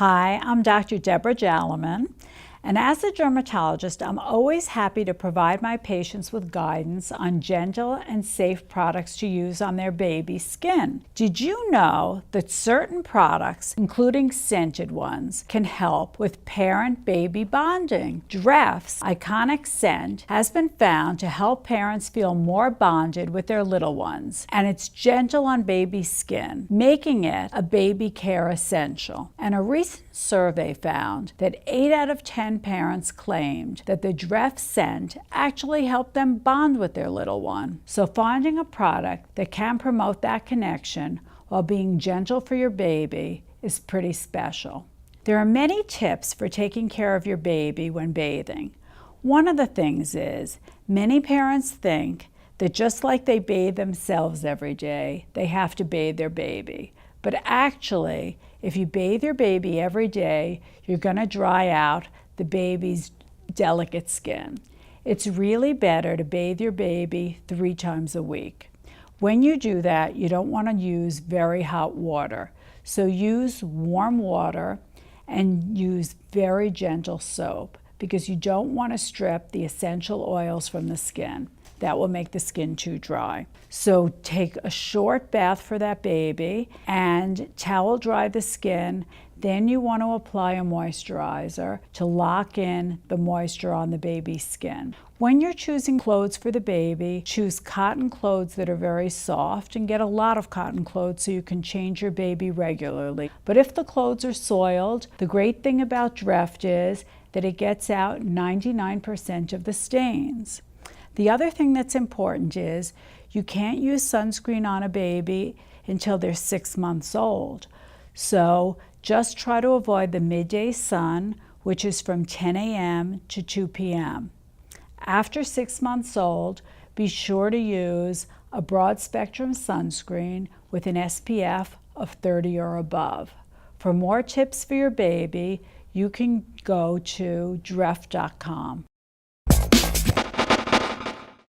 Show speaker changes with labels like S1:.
S1: Hi, I'm Dr. Debra Jaliman, and as a dermatologist, I'm always happy to provide my patients with guidance on gentle and safe products to use on their baby's skin. Did you know that certain products, including scented ones, can help with parent-baby bonding? Dref's iconic scent has been found to help parents feel more bonded with their little ones, and it's gentle on baby skin, making it a baby care essential. And a recent survey found that 8 out of 10 parents claimed that the Dref scent actually helped them bond with their little one. So finding a product that can promote that connection while being gentle for your baby is pretty special. There are many tips for taking care of your baby when bathing. One of the things is, many parents think that just like they bathe themselves every day, they have to bathe their baby. But actually, if you bathe your baby every day, you're going to dry out the baby's delicate skin. It's really better to bathe your baby 3 times a week. When you do that, you don't want to use very hot water. So use warm water and use very gentle soap because you don't want to strip the essential oils from the skin. That will make the skin too dry. So take a short bath for that baby and towel dry the skin. Then you want to apply a moisturizer to lock in the moisture on the baby's skin. When you're choosing clothes for the baby, choose cotton clothes that are very soft and get a lot of cotton clothes so you can change your baby regularly. But if the clothes are soiled, the great thing about Dref is that it gets out 99% of the stains. The other thing that's important is you can't use sunscreen on a baby until they're 6 months old. So just try to avoid the midday sun, which is from 10 a.m. to 2 p.m. After 6 months old, be sure to use a broad spectrum sunscreen with an SPF of 30 or above. For more tips for your baby, you can go to dref.com.